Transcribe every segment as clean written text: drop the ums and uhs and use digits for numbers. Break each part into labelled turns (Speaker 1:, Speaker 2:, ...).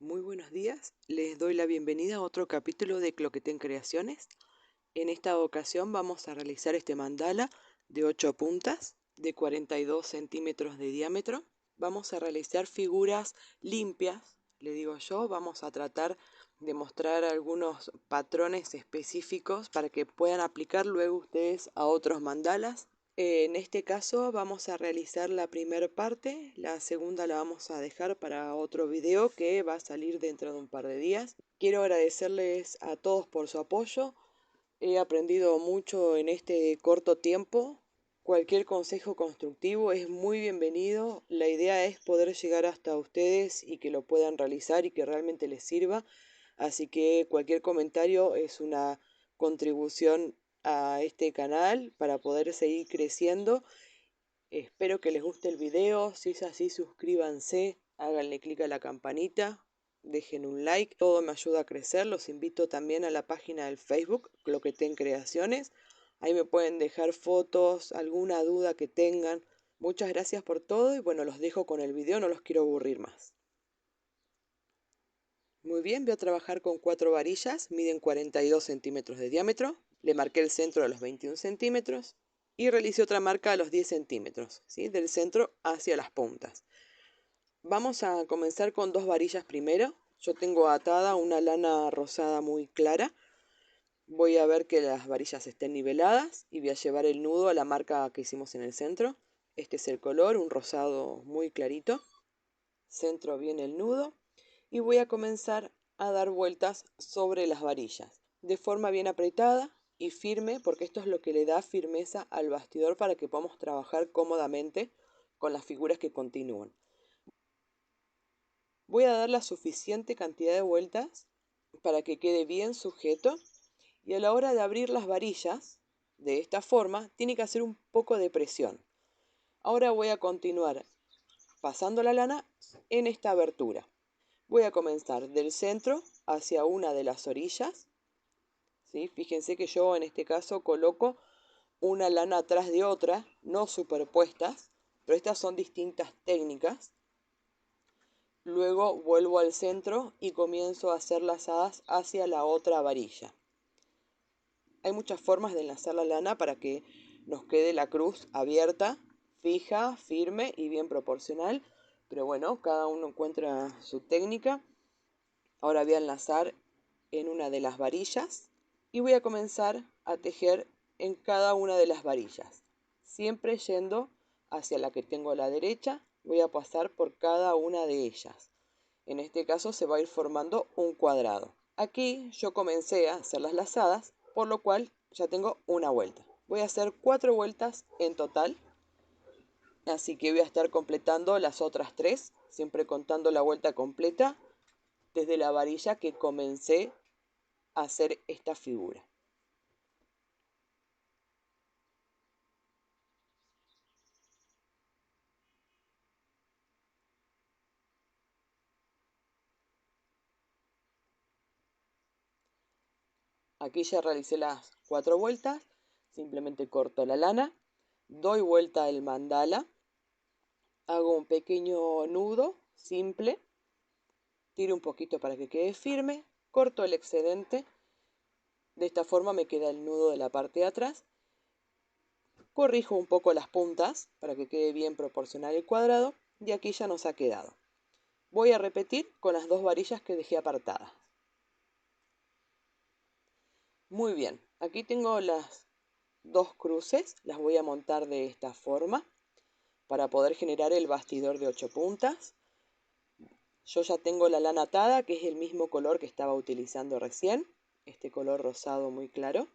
Speaker 1: Muy buenos días, les doy la bienvenida a otro capítulo de Cloquetén Creaciones. En esta ocasión vamos a realizar este mandala de 8 puntas de 42 centímetros de diámetro. Vamos a realizar figuras limpias, le digo yo. Vamos a tratar de mostrar algunos patrones específicos para que puedan aplicar luego ustedes a otros mandalas. En este caso vamos a realizar la primera parte, la segunda la vamos a dejar para otro video que va a salir dentro de un par de días. Quiero agradecerles a todos por su apoyo. He aprendido mucho en este corto tiempo. Cualquier consejo constructivo es muy bienvenido. La idea es poder llegar hasta ustedes y que lo puedan realizar y que realmente les sirva. Así que cualquier comentario es una contribución a este canal para poder seguir creciendo. Espero que les guste el video. Si es así, suscríbanse, háganle clic a la campanita, dejen un like, todo me ayuda a crecer. Los invito también a la página del Facebook, Cloquetén Creaciones. Ahí me pueden dejar fotos, alguna duda que tengan. Muchas gracias por todo y bueno, los dejo con el video, no los quiero aburrir más. Muy bien, voy a trabajar con 4 varillas, miden 42 centímetros de diámetro. Le marqué el centro a los 21 centímetros y realicé otra marca a los 10 centímetros, ¿sí? Del centro hacia las puntas. Vamos a comenzar con 2 varillas primero. Yo tengo atada una lana rosada muy clara. Voy a ver que las varillas estén niveladas y voy a llevar el nudo a la marca que hicimos en el centro. Este es el color, un rosado muy clarito. Centro bien el nudo y voy a comenzar a dar vueltas sobre las varillas de forma bien apretada y firme, porque esto es lo que le da firmeza al bastidor para que podamos trabajar cómodamente con las figuras que continúan. Voy a dar la suficiente cantidad de vueltas para que quede bien sujeto, y a la hora de abrir las varillas de esta forma tiene que hacer un poco de presión. Ahora voy a continuar pasando la lana en esta abertura. Voy a comenzar del centro hacia una de las orillas, ¿sí? Fíjense que yo en este caso coloco una lana atrás de otra, no superpuestas, pero estas son distintas técnicas. Luego vuelvo al centro y comienzo a hacer lazadas hacia la otra varilla. Hay muchas formas de enlazar la lana para que nos quede la cruz abierta, fija, firme y bien proporcional, pero bueno, cada uno encuentra su técnica. Ahora voy a enlazar en una de las varillas y voy a comenzar a tejer en cada una de las varillas, siempre yendo hacia la que tengo a la derecha. Voy a pasar por cada una de ellas. En este caso se va a ir formando un cuadrado. Aquí yo comencé a hacer las lazadas, por lo cual ya tengo una vuelta. Voy a hacer 4 vueltas en total, así que voy a estar completando las otras 3, siempre contando la vuelta completa desde la varilla que comencé a hacer esta figura. Aquí ya realicé las 4 vueltas, simplemente corto la lana, doy vuelta al mandala, hago un pequeño nudo simple, tiro un poquito para que quede firme, corto el excedente, de esta forma me queda el nudo de la parte de atrás, corrijo un poco las puntas para que quede bien proporcional el cuadrado y aquí ya nos ha quedado. Voy a repetir con las 2 varillas que dejé apartadas. Muy bien, aquí tengo las 2 cruces, las voy a montar de esta forma para poder generar el bastidor de 8 puntas. Yo ya tengo la lana atada, que es el mismo color que estaba utilizando recién, este color rosado muy claro.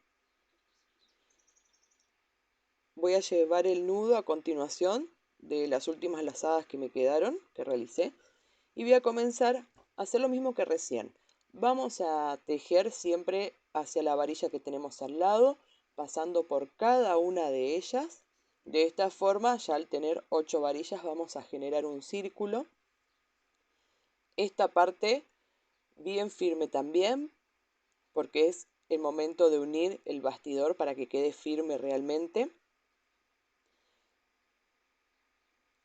Speaker 1: Voy a llevar el nudo a continuación de las últimas lazadas que me quedaron, que realicé, y voy a comenzar a hacer lo mismo que recién. Vamos a tejer siempre hacia la varilla que tenemos al lado, pasando por cada una de ellas. De esta forma, ya al tener 8 varillas, vamos a generar un círculo. Esta parte bien firme también, porque es el momento de unir el bastidor para que quede firme realmente.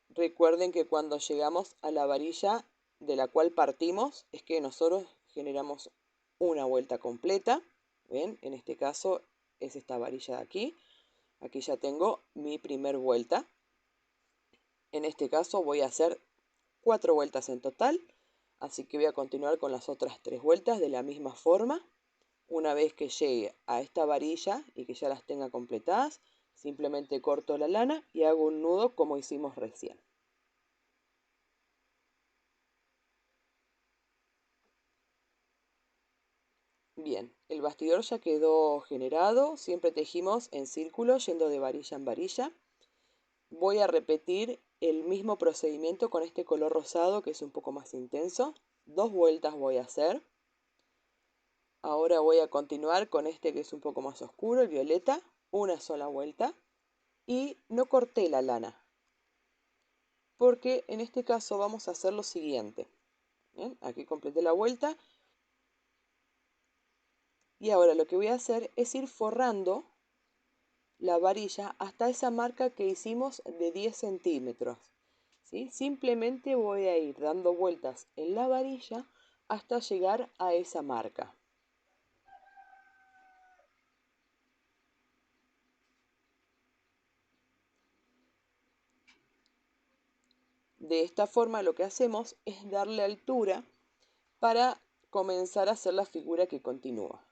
Speaker 1: Recuerden que cuando llegamos a la varilla de la cual partimos es que nosotros generamos una vuelta completa. ¿Ven? En este caso es esta varilla de aquí. Aquí ya tengo mi primer vuelta. En este caso voy a hacer 4 vueltas en total. Así que voy a continuar con las otras 3 vueltas de la misma forma. Una vez que llegue a esta varilla y que ya las tenga completadas, simplemente corto la lana y hago un nudo como hicimos recién. Bien, el bastidor ya quedó generado, siempre tejimos en círculo yendo de varilla en varilla. Voy a repetir el mismo procedimiento con este color rosado que es un poco más intenso. 2 vueltas voy a hacer. Ahora voy a continuar con este que es un poco más oscuro, el violeta, una sola vuelta. Y no corté la lana, porque en este caso vamos a hacer lo siguiente. Bien, aquí completé la vuelta. Y ahora lo que voy a hacer es ir forrando la varilla hasta esa marca que hicimos de 10 centímetros. ¿Sí? Simplemente voy a ir dando vueltas en la varilla hasta llegar a esa marca. De esta forma lo que hacemos es darle altura para comenzar a hacer la figura que continúa.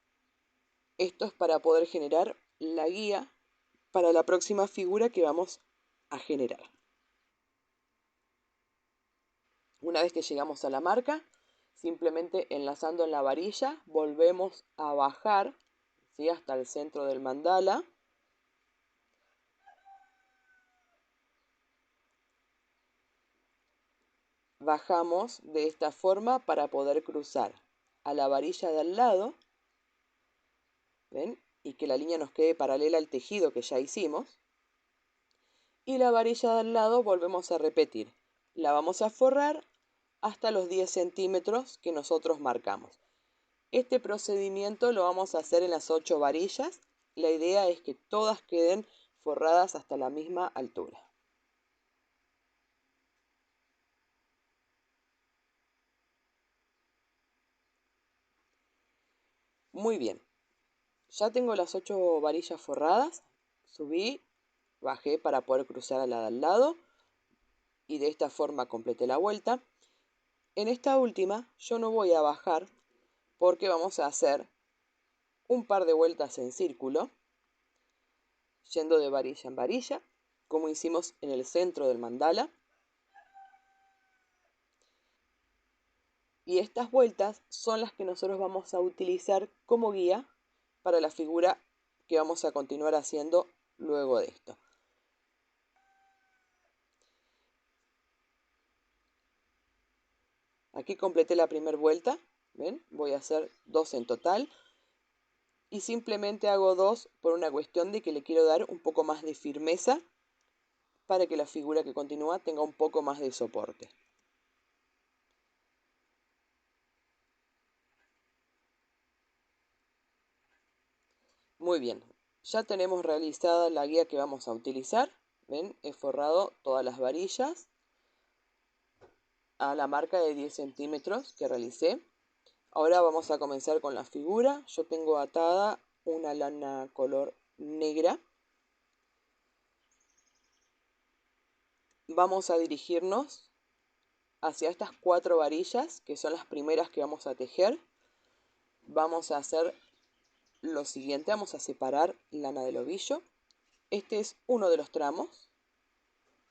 Speaker 1: Esto es para poder generar la guía para la próxima figura que vamos a generar. Una vez que llegamos a la marca, simplemente enlazando en la varilla, volvemos a bajar, ¿sí?, hasta el centro del mandala. Bajamos de esta forma para poder cruzar a la varilla de al lado. ¿Ven? Y que la línea nos quede paralela al tejido que ya hicimos. Y la varilla de al lado volvemos a repetir. La vamos a forrar hasta los 10 centímetros que nosotros marcamos. Este procedimiento lo vamos a hacer en las 8 varillas. La idea es que todas queden forradas hasta la misma altura. Muy bien. Ya tengo las 8 varillas forradas. Subí, bajé para poder cruzar a la de al lado. Y de esta forma completé la vuelta. En esta última yo no voy a bajar porque vamos a hacer un par de vueltas en círculo, yendo de varilla en varilla, como hicimos en el centro del mandala. Y estas vueltas son las que nosotros vamos a utilizar como guía para la figura que vamos a continuar haciendo luego de esto. Aquí completé la primera vuelta, ¿ven? Voy a hacer 2 en total. Y simplemente hago 2 por una cuestión de que le quiero dar un poco más de firmeza para que la figura que continúa tenga un poco más de soporte. Muy bien, ya tenemos realizada la guía que vamos a utilizar. ¿Ven? He forrado todas las varillas a la marca de 10 centímetros que realicé. Ahora vamos a comenzar con la figura. Yo tengo atada una lana color negra. Vamos a dirigirnos hacia estas 4 varillas, que son las primeras que vamos a tejer. Vamos a hacer lo siguiente, vamos a separar lana del ovillo. Este es uno de los tramos.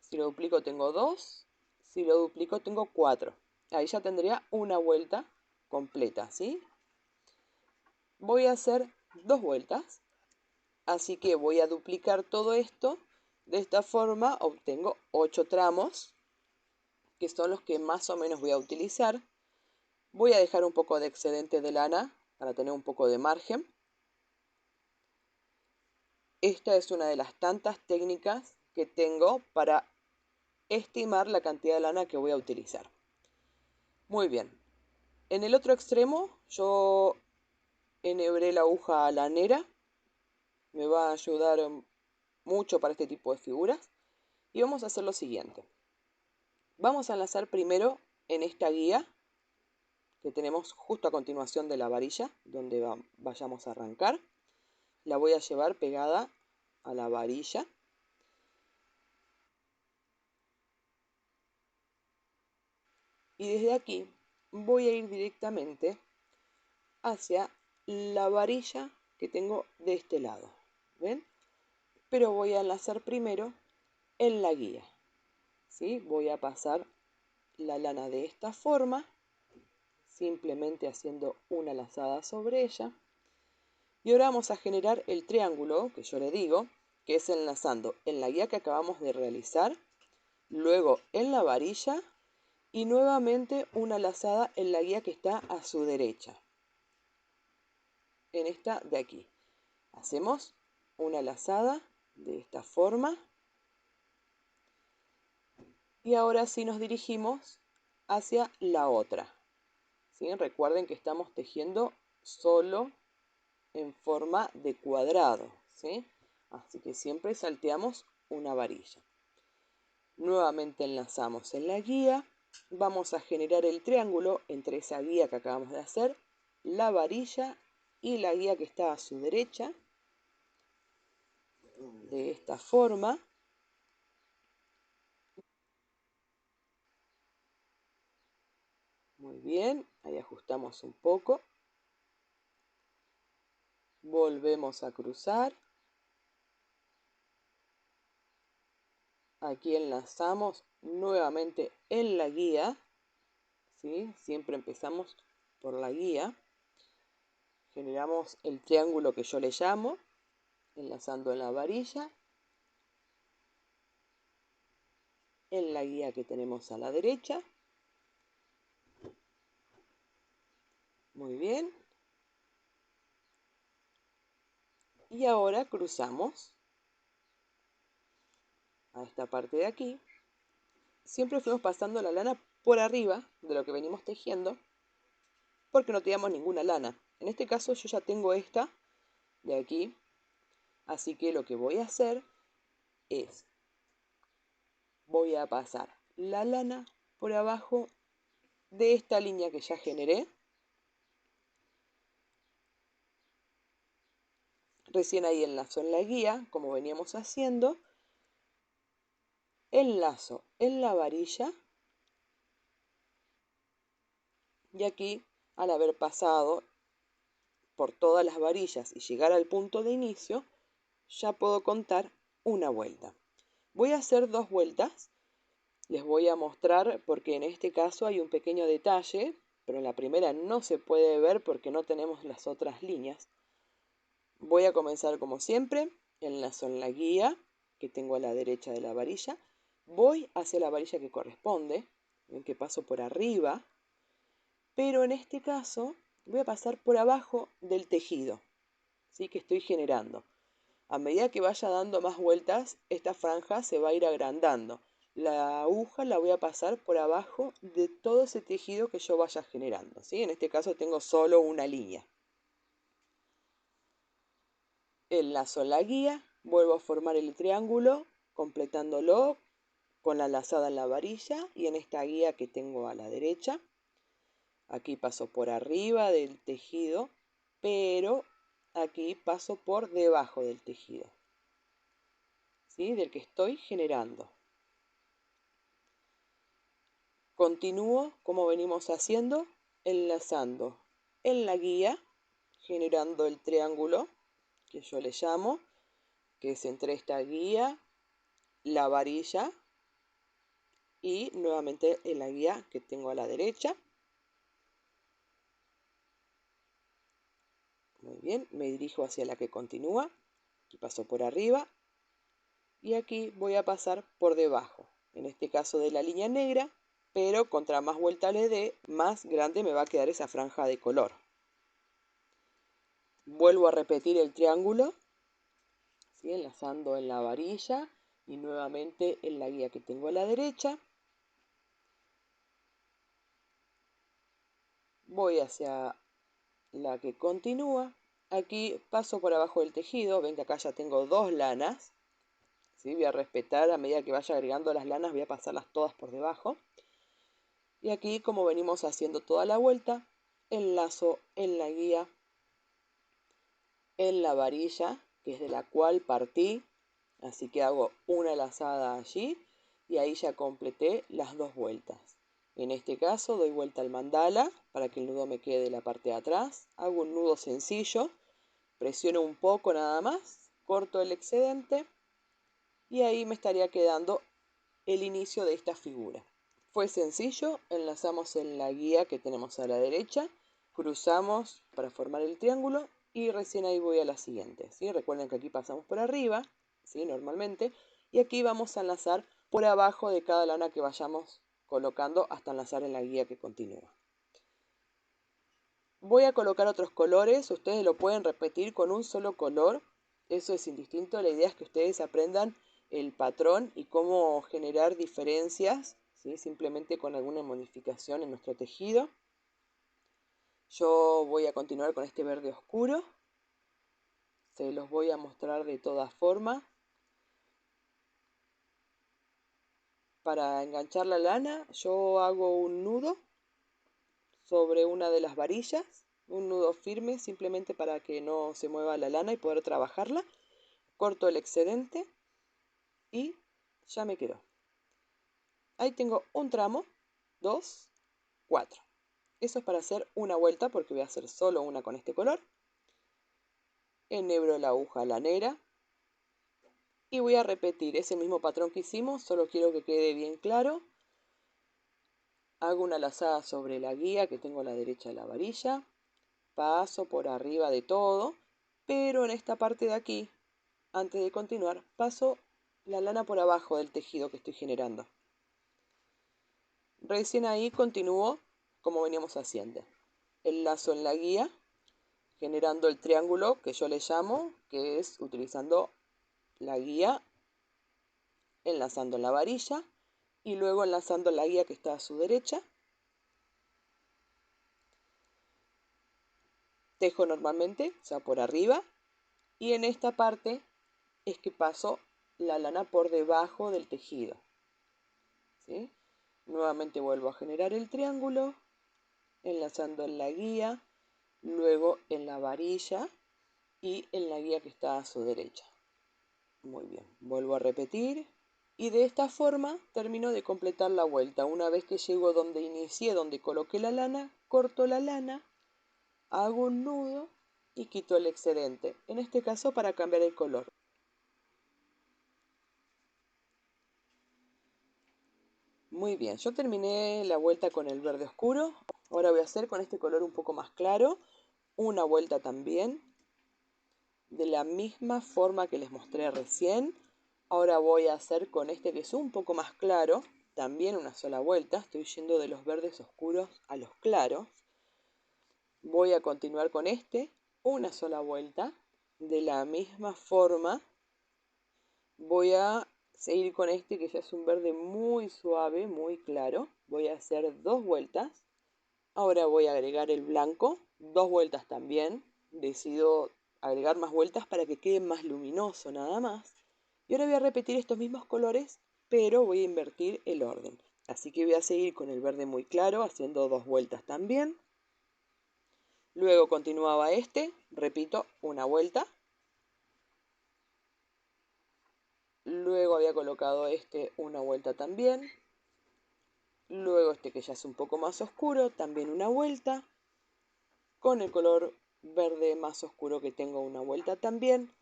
Speaker 1: Si lo duplico tengo 2, si lo duplico tengo 4. Ahí ya tendría una vuelta completa, ¿sí? Voy a hacer 2 vueltas, así que voy a duplicar todo esto. De esta forma obtengo 8 tramos, que son los que más o menos voy a utilizar. Voy a dejar un poco de excedente de lana para tener un poco de margen. Esta es una de las tantas técnicas que tengo para estimar la cantidad de lana que voy a utilizar. Muy bien. En el otro extremo yo enhebré la aguja lanera. Me va a ayudar mucho para este tipo de figuras. Y vamos a hacer lo siguiente. Vamos a enlazar primero en esta guía que tenemos justo a continuación de la varilla, donde vayamos a arrancar. La voy a llevar pegada a la varilla. Y desde aquí voy a ir directamente hacia la varilla que tengo de este lado. ¿Ven? Pero voy a enlazar primero en la guía. ¿Sí? Voy a pasar la lana de esta forma, simplemente haciendo una lazada sobre ella. Y ahora vamos a generar el triángulo que yo le digo, que es enlazando en la guía que acabamos de realizar, luego en la varilla y nuevamente una lazada en la guía que está a su derecha, en esta de aquí. Hacemos una lazada de esta forma y ahora sí nos dirigimos hacia la otra. ¿Sí? Recuerden que estamos tejiendo solo en forma de cuadrado, ¿sí? Así que siempre salteamos una varilla. Nuevamente enlazamos en la guía. Vamos a generar el triángulo entre esa guía que acabamos de hacer, la varilla y la guía que está a su derecha. De esta forma. Muy bien, ahí ajustamos un poco. Volvemos a cruzar. Aquí enlazamos nuevamente en la guía. ¿Sí? Siempre empezamos por la guía. Generamos el triángulo que yo le llamo, enlazando en la varilla, en la guía que tenemos a la derecha. Muy bien. Y ahora cruzamos a esta parte de aquí. Siempre fuimos pasando la lana por arriba de lo que venimos tejiendo, porque no teníamos ninguna lana. En este caso yo ya tengo esta de aquí, así que lo que voy a hacer es, voy a pasar la lana por abajo de esta línea que ya generé. Recién ahí enlazo en la guía, como veníamos haciendo. Enlazo en la varilla. Y aquí, al haber pasado por todas las varillas y llegar al punto de inicio, ya puedo contar una vuelta. Voy a hacer 2 vueltas. Les voy a mostrar porque en este caso hay un pequeño detalle, pero en la primera no se puede ver porque no tenemos las otras líneas. Voy a comenzar como siempre, enlazo en la guía que tengo a la derecha de la varilla, voy hacia la varilla que corresponde, en que paso por arriba, pero en este caso voy a pasar por abajo del tejido, ¿sí? Que estoy generando. A medida que vaya dando más vueltas, esta franja se va a ir agrandando. La aguja la voy a pasar por abajo de todo ese tejido que yo vaya generando, ¿sí? En este caso tengo solo una línea. Enlazo la guía, vuelvo a formar el triángulo, completándolo con la lazada en la varilla y en esta guía que tengo a la derecha. Aquí paso por arriba del tejido, pero aquí paso por debajo del tejido, ¿sí? Del que estoy generando. Continúo como venimos haciendo, enlazando en la guía, generando el triángulo que yo le llamo, que es entre esta guía, la varilla y nuevamente en la guía que tengo a la derecha. Muy bien, me dirijo hacia la que continúa, aquí paso por arriba y aquí voy a pasar por debajo, en este caso de la línea negra, pero contra más vuelta le dé, más grande me va a quedar esa franja de color. Vuelvo a repetir el triángulo, ¿sí? Enlazando en la varilla y nuevamente en la guía que tengo a la derecha. Voy hacia la que continúa. Aquí paso por abajo del tejido, ven que acá ya tengo 2 lanas. ¿Sí? Voy a respetar, a medida que vaya agregando las lanas, voy a pasarlas todas por debajo. Y aquí, como venimos haciendo toda la vuelta, enlazo en la guía, en la varilla, que es de la cual partí, así que hago una lazada allí y ahí ya completé las dos vueltas. En este caso doy vuelta al mandala para que el nudo me quede de la parte de atrás, hago un nudo sencillo, presiono un poco nada más, corto el excedente y ahí me estaría quedando el inicio de esta figura. Fue sencillo, enlazamos en la guía que tenemos a la derecha, cruzamos para formar el triángulo y recién ahí voy a la siguiente, ¿sí? Recuerden que aquí pasamos por arriba, ¿sí? Normalmente, y aquí vamos a enlazar por abajo de cada lana que vayamos colocando hasta enlazar en la guía que continúa. Voy a colocar otros colores, ustedes lo pueden repetir con un solo color, eso es indistinto, la idea es que ustedes aprendan el patrón y cómo generar diferencias, ¿sí? Simplemente con alguna modificación en nuestro tejido. Yo voy a continuar con este verde oscuro, se los voy a mostrar de todas formas. Para enganchar la lana yo hago un nudo sobre una de las varillas, un nudo firme simplemente para que no se mueva la lana y poder trabajarla. Corto el excedente y ya me quedó. Ahí tengo un tramo, 2, 4. Eso es para hacer una vuelta porque voy a hacer solo una con este color. Enhebro la aguja lanera y voy a repetir ese mismo patrón que hicimos, solo quiero que quede bien claro. Hago una lazada sobre la guía que tengo a la derecha de la varilla, paso por arriba de todo, pero en esta parte de aquí, antes de continuar, paso la lana por abajo del tejido que estoy generando. Recién ahí continúo como veníamos haciendo. Enlazo en la guía, generando el triángulo que yo le llamo, que es utilizando la guía, enlazando en la varilla y luego enlazando la guía que está a su derecha. Tejo normalmente, o sea, por arriba, y en esta parte es que paso la lana por debajo del tejido, ¿sí? Nuevamente vuelvo a generar el triángulo, enlazando en la guía, luego en la varilla y en la guía que está a su derecha. Muy bien, vuelvo a repetir y de esta forma termino de completar la vuelta. Una vez que llego donde inicié, donde coloqué la lana, corto la lana, hago un nudo y quito el excedente, en este caso para cambiar el color. Muy bien, yo terminé la vuelta con el verde oscuro. Ahora voy a hacer con este color un poco más claro una vuelta también de la misma forma que les mostré recién. Ahora voy a hacer con este que es un poco más claro también una sola vuelta. Estoy yendo de los verdes oscuros a los claros. Voy a continuar con este, una sola vuelta de la misma forma. Voy a seguir con este que ya es un verde muy suave, muy claro. Voy a hacer dos vueltas. Ahora voy a agregar el blanco, dos vueltas también. Decido agregar más vueltas para que quede más luminoso nada más. Y ahora voy a repetir estos mismos colores, pero voy a invertir el orden. Así que voy a seguir con el verde muy claro, haciendo dos vueltas también. Luego continuaba este, repito, una vuelta. Luego había colocado este una vuelta también. Luego este que ya es un poco más oscuro, también una vuelta. Con el color verde más oscuro que tengo una vuelta también.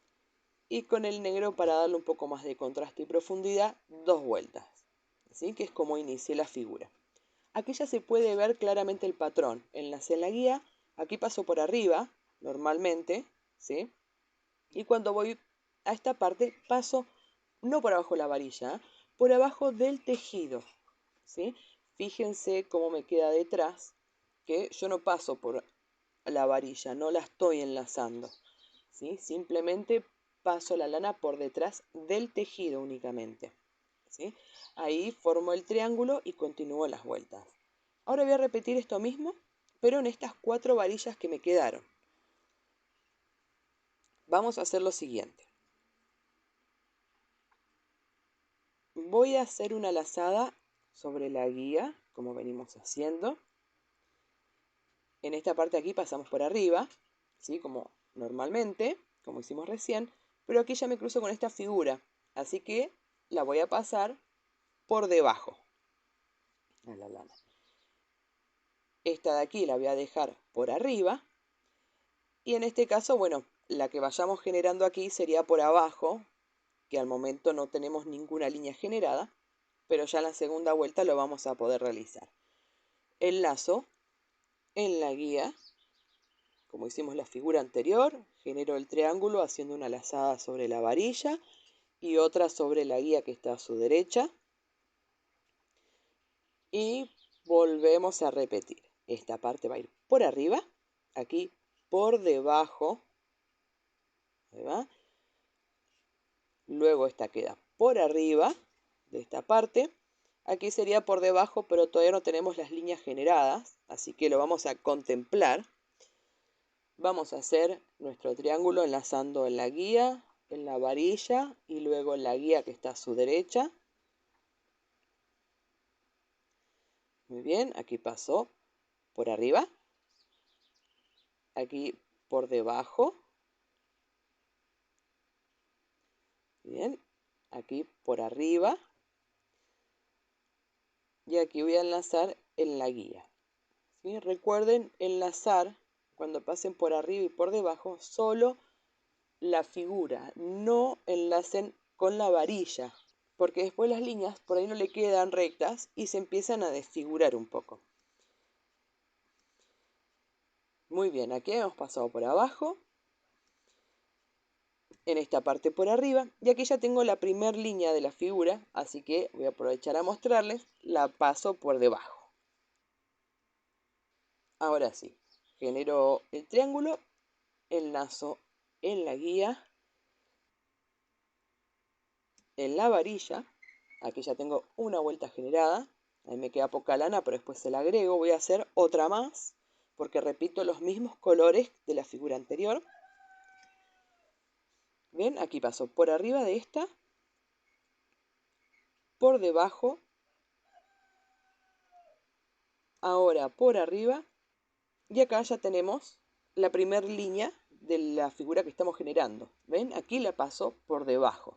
Speaker 1: Y con el negro para darle un poco más de contraste y profundidad, dos vueltas. ¿Sí? Que es como inicié la figura. Aquí ya se puede ver claramente el patrón. Enlacé en la guía, aquí paso por arriba, normalmente, ¿sí? Y cuando voy a esta parte, paso no por abajo de la varilla, por abajo del tejido, ¿sí? Fíjense cómo me queda detrás, que yo no paso por la varilla, no la estoy enlazando, ¿sí? Simplemente paso la lana por detrás del tejido únicamente, ¿sí? Ahí formo el triángulo y continúo las vueltas. Ahora voy a repetir esto mismo, pero en estas 4 varillas que me quedaron. Vamos a hacer lo siguiente. Voy a hacer una lazada sobre la guía como venimos haciendo. En esta parte de aquí pasamos por arriba, ¿sí? Como normalmente, como hicimos recién, pero aquí ya me cruzo con esta figura, así que la voy a pasar por debajo a la lana. Esta de aquí la voy a dejar por arriba, y en este caso, bueno, la que vayamos generando aquí sería por abajo, que al momento no tenemos ninguna línea generada, pero ya en la segunda vuelta lo vamos a poder realizar. Enlazo en la guía, como hicimos la figura anterior, genero el triángulo haciendo una lazada sobre la varilla y otra sobre la guía que está a su derecha. Y volvemos a repetir. Esta parte va a ir por arriba, aquí por debajo. Ahí va. Luego esta queda por arriba de esta parte. Aquí sería por debajo, pero todavía no tenemos las líneas generadas, así que lo vamos a contemplar. Vamos a hacer nuestro triángulo enlazando en la guía, en la varilla y luego en la guía que está a su derecha. Muy bien, aquí pasó por arriba, aquí por debajo. Bien, aquí por arriba. Y aquí voy a enlazar en la guía. ¿Sí? Recuerden enlazar cuando pasen por arriba y por debajo solo la figura, no enlacen con la varilla, porque después las líneas por ahí no le quedan rectas y se empiezan a desfigurar un poco. Muy bien, aquí hemos pasado por abajo, en esta parte por arriba, y aquí ya tengo la primera línea de la figura, así que voy a aprovechar a mostrarles, la paso por debajo. Ahora sí, genero el triángulo, enlazo en la guía, en la varilla, aquí ya tengo una vuelta generada, ahí me queda poca lana, pero después se la agrego, voy a hacer otra más, porque repito los mismos colores de la figura anterior. ¿Ven? Aquí paso por arriba de esta, por debajo, ahora por arriba, y acá ya tenemos la primera línea de la figura que estamos generando. ¿Ven? Aquí la paso por debajo,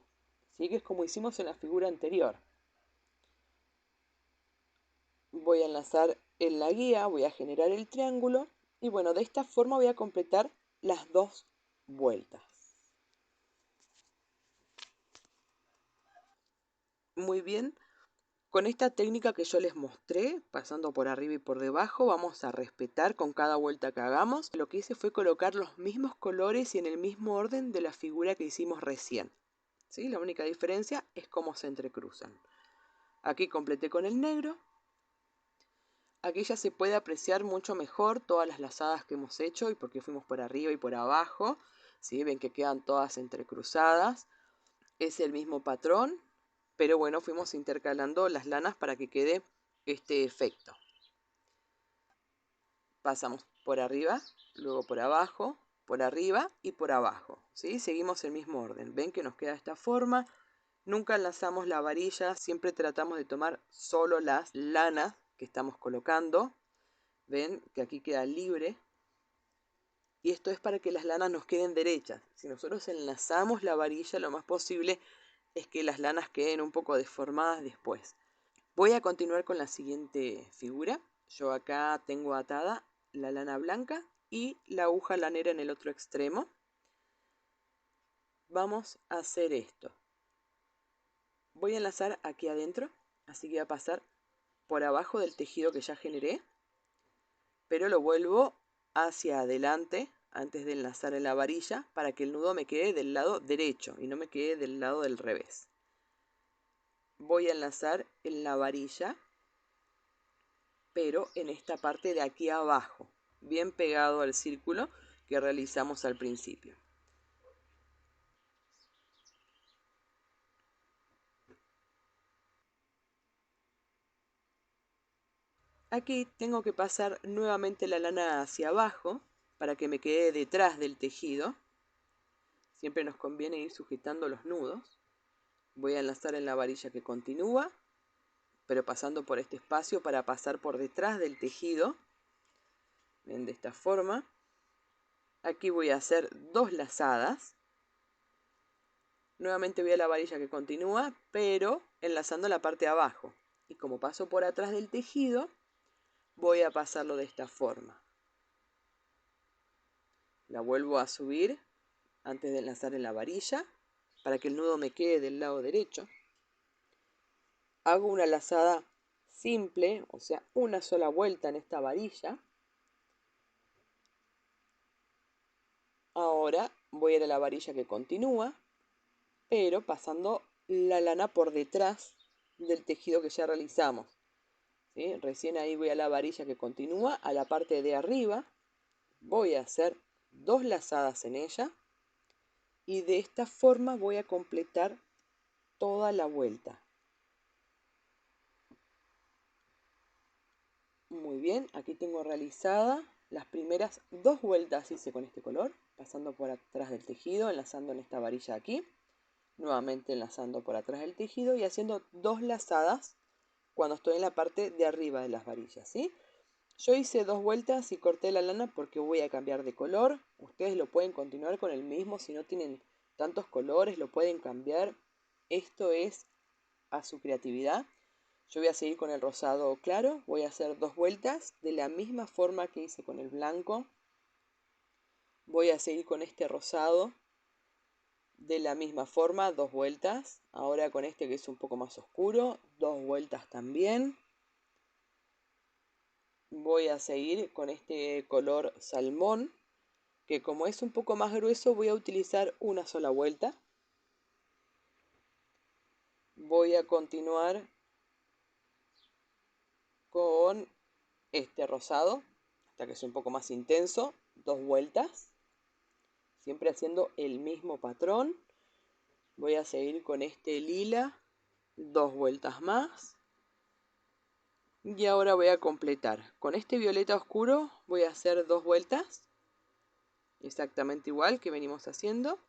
Speaker 1: ¿sí? Que es como hicimos en la figura anterior. Voy a enlazar en la guía, voy a generar el triángulo y bueno, de esta forma voy a completar las dos vueltas. Muy bien, con esta técnica que yo les mostré, pasando por arriba y por debajo, vamos a respetar con cada vuelta que hagamos. Lo que hice fue colocar los mismos colores y en el mismo orden de la figura que hicimos recién. ¿Sí? La única diferencia es cómo se entrecruzan. Aquí completé con el negro. Aquí ya se puede apreciar mucho mejor todas las lazadas que hemos hecho y porque fuimos por arriba y por abajo. ¿Sí? Ven que quedan todas entrecruzadas. Es el mismo patrón, pero bueno, fuimos intercalando las lanas para que quede este efecto. Pasamos por arriba, luego por abajo, por arriba y por abajo. ¿Sí? Seguimos el mismo orden. Ven que nos queda de esta forma. Nunca enlazamos la varilla, siempre tratamos de tomar solo las lanas que estamos colocando. Ven que aquí queda libre. Y esto es para que las lanas nos queden derechas. Si nosotros enlazamos la varilla, lo más posible es que las lanas queden un poco deformadas después. Voy a continuar con la siguiente figura. Yo acá tengo atada la lana blanca y la aguja lanera en el otro extremo. Vamos a hacer esto. Voy a enlazar aquí adentro, así que voy a pasar por abajo del tejido que ya generé, pero lo vuelvo hacia adelante antes de enlazar en la varilla para que el nudo me quede del lado derecho y no me quede del lado del revés. Voy a enlazar en la varilla, pero en esta parte de aquí abajo, bien pegado al círculo que realizamos al principio. Aquí tengo que pasar nuevamente la lana hacia abajo para que me quede detrás del tejido. Siempre nos conviene ir sujetando los nudos. Voy a enlazar en la varilla que continúa pero pasando por este espacio para pasar por detrás del tejido. Bien, de esta forma. Aquí voy a hacer 2 lazadas. Nuevamente voy a la varilla que continúa, pero enlazando la parte de abajo. Y como paso por atrás del tejido, voy a pasarlo de esta forma. La vuelvo a subir antes de enlazar en la varilla, para que el nudo me quede del lado derecho. Hago una lazada simple, o sea, una sola vuelta en esta varilla. Ahora voy a ir a la varilla que continúa, pero pasando la lana por detrás del tejido que ya realizamos. ¿Sí? Recién ahí voy a la varilla que continúa, a la parte de arriba. Voy a hacer 2 lazadas en ella. Y de esta forma voy a completar toda la vuelta. Muy bien, aquí tengo realizada las primeras 2 vueltas, hice con este color, pasando por atrás del tejido, enlazando en esta varilla aquí, nuevamente enlazando por atrás del tejido y haciendo 2 lazadas cuando estoy en la parte de arriba de las varillas, ¿sí? Yo hice 2 vueltas y corté la lana porque voy a cambiar de color. Ustedes lo pueden continuar con el mismo, si no tienen tantos colores lo pueden cambiar. Esto es a su creatividad. Yo voy a seguir con el rosado claro, voy a hacer 2 vueltas de la misma forma que hice con el blanco. Voy a seguir con este rosado de la misma forma, 2 vueltas. Ahora con este que es un poco más oscuro, 2 vueltas también. Voy a seguir con este color salmón, que como es un poco más grueso voy a utilizar una sola vuelta. Voy a continuar con este rosado, hasta que es un poco más intenso, 2 vueltas, siempre haciendo el mismo patrón. Voy a seguir con este lila, 2 vueltas más. Y ahora voy a completar. Con este violeta oscuro voy a hacer 2 vueltas, exactamente igual que venimos haciendo.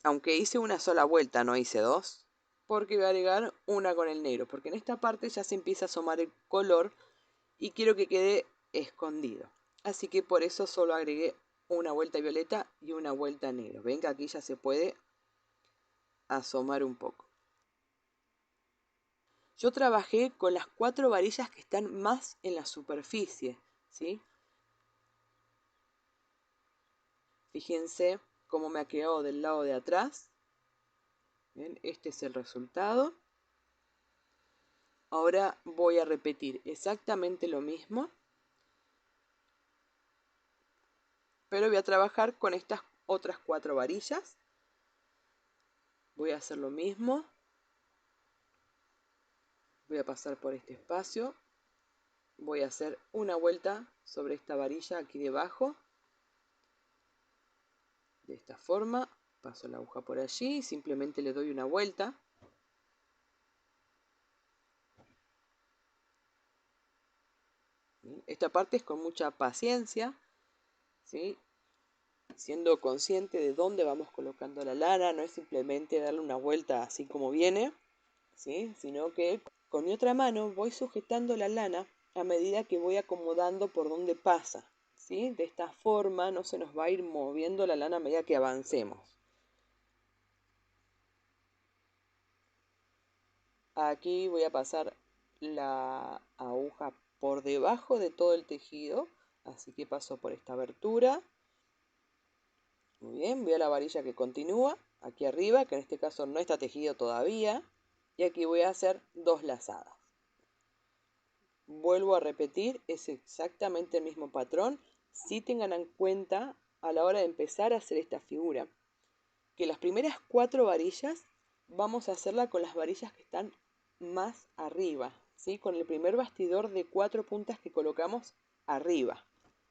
Speaker 1: Aunque hice una sola vuelta, no hice 2, porque voy a agregar una con el negro, porque en esta parte ya se empieza a asomar el color y quiero que quede escondido. Así que por eso solo agregué una vuelta violeta y una vuelta negro. Ven que aquí ya se puede asomar un poco. Yo trabajé con las 4 varillas que están más en la superficie, ¿sí? Fíjense cómo me ha quedado del lado de atrás. ¿Ven? Este es el resultado. Ahora voy a repetir exactamente lo mismo, pero voy a trabajar con estas otras 4 varillas. Voy a hacer lo mismo. Voy a pasar por este espacio. Voy a hacer una vuelta sobre esta varilla aquí debajo. De esta forma. Paso la aguja por allí. Simplemente le doy una vuelta. Esta parte es con mucha paciencia, ¿sí? Siendo consciente de dónde vamos colocando la lana. No es simplemente darle una vuelta así como viene, ¿sí? Sino que con mi otra mano voy sujetando la lana a medida que voy acomodando por donde pasa, ¿sí? De esta forma no se nos va a ir moviendo la lana a medida que avancemos. Aquí voy a pasar la aguja por debajo de todo el tejido, así que paso por esta abertura. Muy bien, voy a la varilla que continúa, aquí arriba, que en este caso no está tejido todavía, y aquí voy a hacer 2 lazadas. Vuelvo a repetir, es exactamente el mismo patrón. Si tengan en cuenta a la hora de empezar a hacer esta figura, que las primeras 4 varillas vamos a hacerla con las varillas que están más arriba, ¿sí? Con el primer bastidor de 4 puntas que colocamos arriba,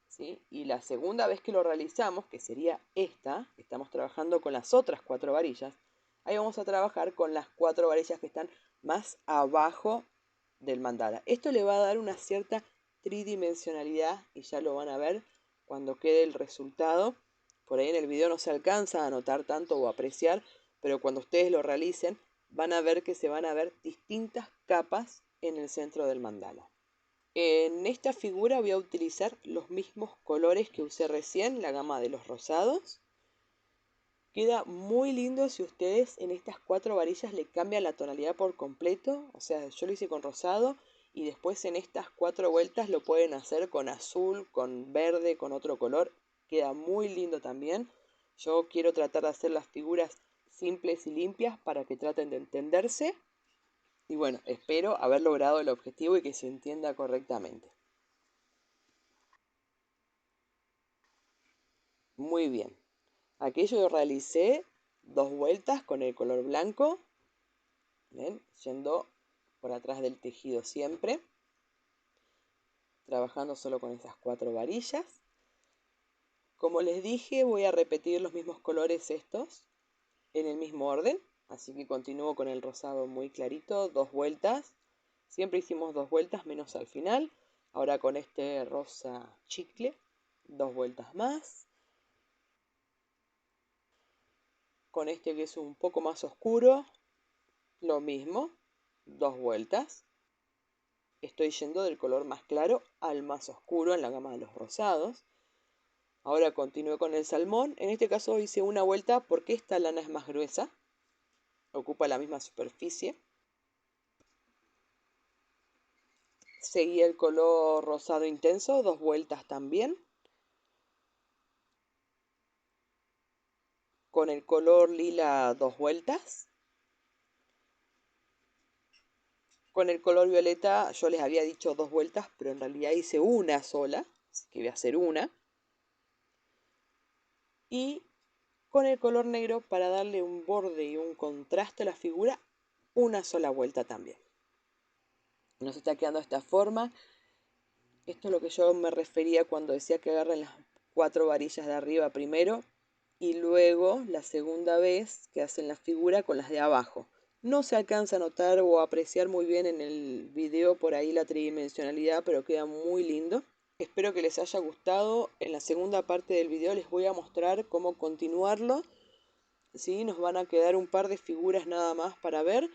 Speaker 1: ¿sí? Y la segunda vez que lo realizamos, que sería esta, estamos trabajando con las otras 4 varillas, ahí vamos a trabajar con las 4 varillas que están más abajo del mandala. Esto le va a dar una cierta tridimensionalidad y ya lo van a ver cuando quede el resultado. Por ahí en el video no se alcanza a notar tanto o apreciar, pero cuando ustedes lo realicen van a ver que se van a ver distintas capas en el centro del mandala. En esta figura voy a utilizar los mismos colores que usé recién, la gama de los rosados. Queda muy lindo si ustedes en estas 4 varillas le cambian la tonalidad por completo. O sea, yo lo hice con rosado y después en estas 4 vueltas lo pueden hacer con azul, con verde, con otro color. Queda muy lindo también. Yo quiero tratar de hacer las figuras simples y limpias para que traten de entenderse. Y bueno, espero haber logrado el objetivo y que se entienda correctamente. Muy bien. Aquí yo realicé 2 vueltas con el color blanco. ¿Ven? Yendo por atrás del tejido siempre. Trabajando solo con esas 4 varillas. Como les dije, voy a repetir los mismos colores estos en el mismo orden. Así que continúo con el rosado muy clarito, 2 vueltas. Siempre hicimos 2 vueltas menos al final. Ahora con este rosa chicle, 2 vueltas más. Con este que es un poco más oscuro, lo mismo, 2 vueltas. Estoy yendo del color más claro al más oscuro en la gama de los rosados. Ahora continúo con el salmón. En este caso hice una vuelta porque esta lana es más gruesa. Ocupa la misma superficie. Seguí el color rosado intenso, 2 vueltas también. Con el color lila, 2 vueltas. Con el color violeta yo les había dicho 2 vueltas, pero en realidad hice una sola, así que voy a hacer una. Y con el color negro, para darle un borde y un contraste a la figura, una sola vuelta también. Nos está quedando de esta forma. Esto es lo que yo me refería cuando decía que agarren las 4 varillas de arriba primero y luego la segunda vez que hacen la figura con las de abajo. No se alcanza a notar o a apreciar muy bien en el video por ahí la tridimensionalidad, pero queda muy lindo. Espero que les haya gustado. En la segunda parte del video les voy a mostrar cómo continuarlo. ¿Sí? Nos van a quedar un par de figuras nada más para ver.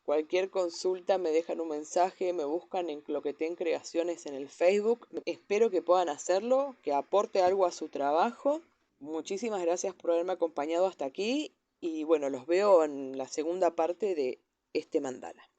Speaker 1: Cualquier consulta me dejan un mensaje, me buscan en Cloquetén Creaciones en el Facebook. Espero que puedan hacerlo, que aporte algo a su trabajo. Muchísimas gracias por haberme acompañado hasta aquí y bueno, los veo en la segunda parte de este mandala.